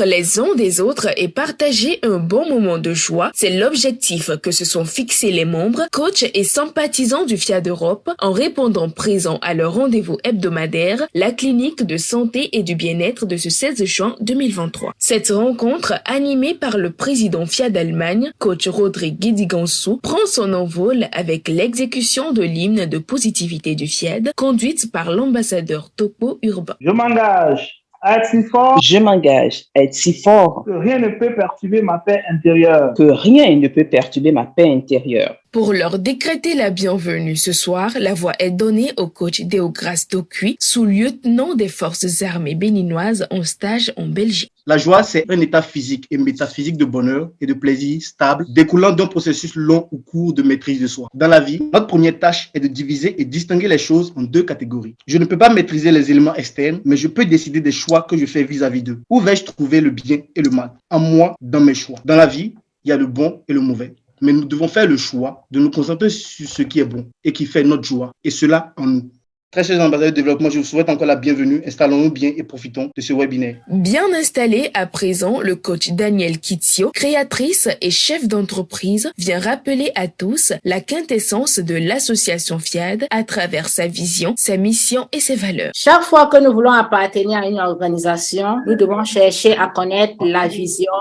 Apprendre les uns des autres et partager un bon moment de joie, c'est l'objectif que se sont fixés les membres, coachs et sympathisants du FIAD Europe en répondant présent à leur rendez-vous hebdomadaire, la clinique de santé et du bien-être de ce 16 juin 2023. Cette rencontre, animée par le président FIAD Allemagne, coach Rodrigue Guidigansou, prend son envol avec l'exécution de l'hymne de positivité du FIAD, conduite par l'ambassadeur Topo Urbain. Je m'engage à être si fort. Je m'engage à être si fort Que rien ne peut perturber ma paix intérieure. Que rien ne peut perturber ma paix intérieure. Pour leur décréter la bienvenue ce soir, la voix est donnée au coach Déograce Dokuy, sous-lieutenant des forces armées béninoises en stage en Belgique. La joie, c'est un état physique et métaphysique de bonheur et de plaisir stable, découlant d'un processus long ou court de maîtrise de soi. Dans la vie, notre première tâche est de diviser et distinguer les choses en deux catégories. Je ne peux pas maîtriser les éléments externes, mais je peux décider des choix que je fais vis-à-vis d'eux. Où vais-je trouver le bien et le mal? En moi, dans mes choix. Dans la vie, il y a le bon et le mauvais. Mais nous devons faire le choix de nous concentrer sur ce qui est bon et qui fait notre joie, et cela en nous. Très chers ambassadeurs de développement, je vous souhaite encore la bienvenue. Installons-nous bien et profitons de ce webinaire. Bien installé à présent, le coach Daniel Kitio, créatrice et chef d'entreprise, vient rappeler à tous la quintessence de l'association FIAD à travers sa vision, sa mission et ses valeurs. Chaque fois que nous voulons appartenir à une organisation, nous devons chercher à connaître la vision,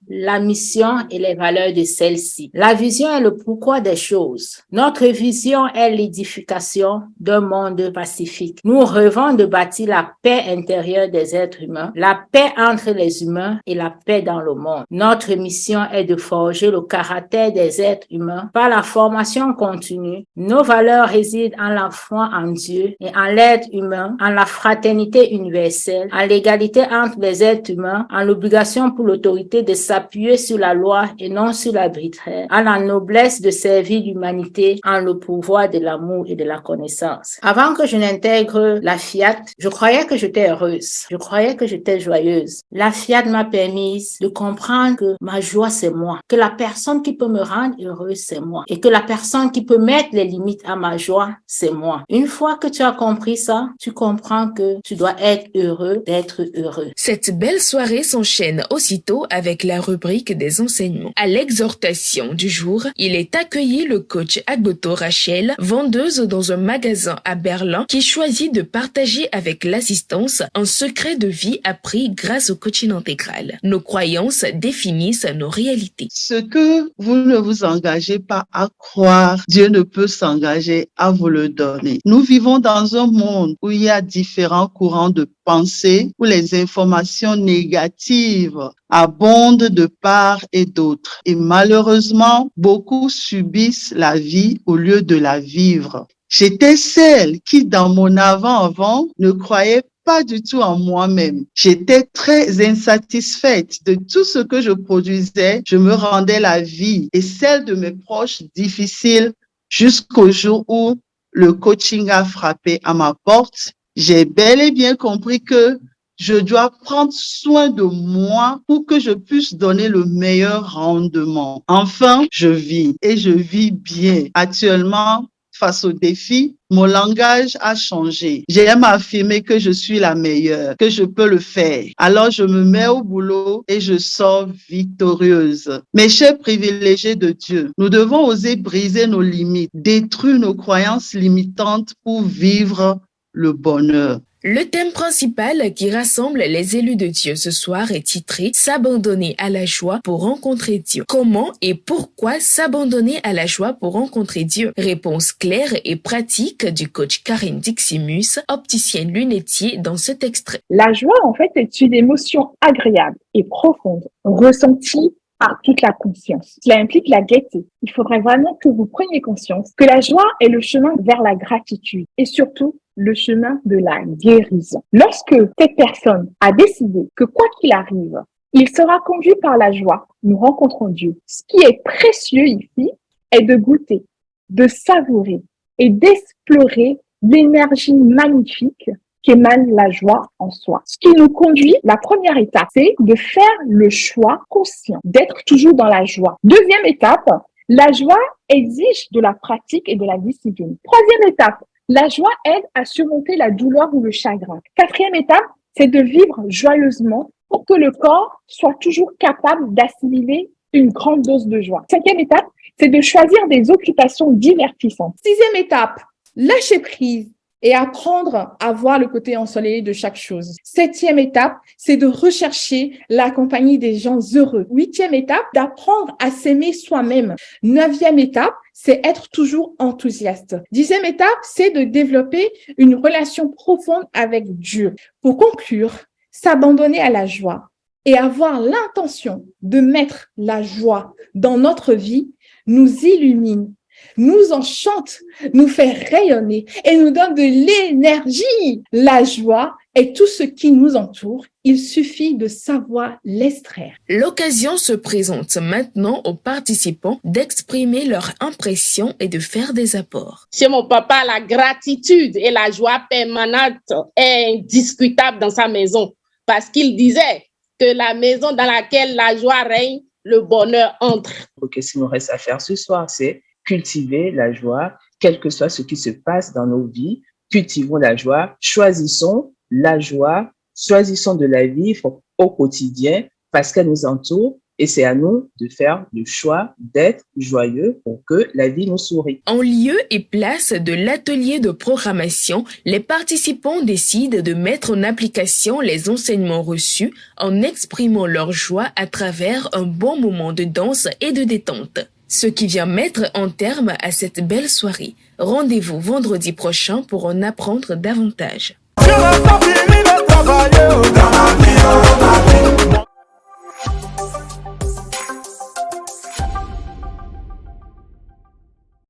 la mission et les valeurs de celle-ci. La vision est le pourquoi des choses. Notre vision est l'édification d'un monde pacifique. Nous rêvons de bâtir la paix intérieure des êtres humains, la paix entre les humains et la paix dans le monde. Notre mission est de forger le caractère des êtres humains par la formation continue. Nos valeurs résident en la foi en Dieu et en l'être humain, en la fraternité universelle, en l'égalité entre les êtres humains, en l'obligation pour l'autorité de s'appuyer sur la loi et non sur l'arbitraire, en la noblesse de servir l'humanité, en le pouvoir de l'amour et de la connaissance. Avant que je n'intègre la FIAD, je croyais que j'étais heureuse. Je croyais que j'étais joyeuse. La FIAD m'a permis de comprendre que ma joie, c'est moi. Que la personne qui peut me rendre heureuse, c'est moi. Et que la personne qui peut mettre les limites à ma joie, c'est moi. Une fois que tu as compris ça, tu comprends que tu dois être heureux d'être heureux. Cette belle soirée s'enchaîne aussitôt avec la rubrique des enseignements. À l'exhortation du jour, il est accueilli le coach Agboto Rachel, vendeuse dans un magasin à Berlin, qui choisit de partager avec l'assistance un secret de vie appris grâce au coaching intégral. Nos croyances définissent nos réalités. Ce que vous ne vous engagez pas à croire, Dieu ne peut s'engager à vous le donner. Nous vivons dans un monde où il y a différents courants de pensée, où les informations négatives abondent de part et d'autre. Et malheureusement, beaucoup subissent la vie au lieu de la vivre. J'étais celle qui, dans mon avant-avant, ne croyait pas du tout en moi-même. J'étais très insatisfaite de tout ce que je produisais. Je me rendais la vie et celle de mes proches difficile jusqu'au jour où le coaching a frappé à ma porte. J'ai bel et bien compris que je dois prendre soin de moi pour que je puisse donner le meilleur rendement. Enfin, je vis et je vis bien. Actuellement, face aux défis, mon langage a changé. J'aime affirmer que je suis la meilleure, que je peux le faire. Alors je me mets au boulot et je sors victorieuse. Mes chers privilégiés de Dieu, nous devons oser briser nos limites, détruire nos croyances limitantes pour vivre le bonheur. Le thème principal qui rassemble les élus de Dieu ce soir est titré « S'abandonner à la joie pour rencontrer Dieu ». Comment et pourquoi s'abandonner à la joie pour rencontrer Dieu? Réponse claire et pratique du coach Karine Diximus, opticienne lunetier dans cet extrait. La joie, en fait, est une émotion agréable et profonde, ressentie par toute la conscience. Cela implique la gaieté. Il faudrait vraiment que vous preniez conscience que la joie est le chemin vers la gratitude et surtout le chemin de la guérison. Lorsque cette personne a décidé que quoi qu'il arrive, il sera conduit par la joie, nous rencontrons Dieu. Ce qui est précieux ici est de goûter, de savourer et d'explorer l'énergie magnifique qu'émane la joie en soi. Ce qui nous conduit, la première étape, c'est de faire le choix conscient, d'être toujours dans la joie. Deuxième étape, la joie exige de la pratique et de la discipline. Troisième étape, la joie aide à surmonter la douleur ou le chagrin. Quatrième étape, c'est de vivre joyeusement pour que le corps soit toujours capable d'assimiler une grande dose de joie. 5e étape, c'est de choisir des occupations divertissantes. 6e étape, lâcher prise et apprendre à voir le côté ensoleillé de chaque chose. 7e étape, c'est de rechercher la compagnie des gens heureux. 8e étape, d'apprendre à s'aimer soi-même. 9e étape, c'est être toujours enthousiaste. 10e étape, c'est de développer une relation profonde avec Dieu. Pour conclure, s'abandonner à la joie et avoir l'intention de mettre la joie dans notre vie nous illumine, nous enchante, nous fait rayonner et nous donne de l'énergie. La joie est tout ce qui nous entoure. Il suffit de savoir l'extraire. L'occasion se présente maintenant aux participants d'exprimer leurs impressions et de faire des apports. Chez mon papa, la gratitude et la joie permanente est indiscutable dans sa maison parce qu'il disait que la maison dans laquelle la joie règne, le bonheur entre. Qu'est-ce qu'il nous reste à faire ce soir? C'est cultiver la joie, quel que soit ce qui se passe dans nos vies. Cultivons la joie, choisissons la joie, choisissons de la vivre au quotidien parce qu'elle nous entoure et c'est à nous de faire le choix d'être joyeux pour que la vie nous sourie. En lieu et place de l'atelier de programmation, les participants décident de mettre en application les enseignements reçus en exprimant leur joie à travers un bon moment de danse et de détente. Ce qui vient mettre un terme à cette belle soirée. Rendez-vous vendredi prochain pour en apprendre davantage.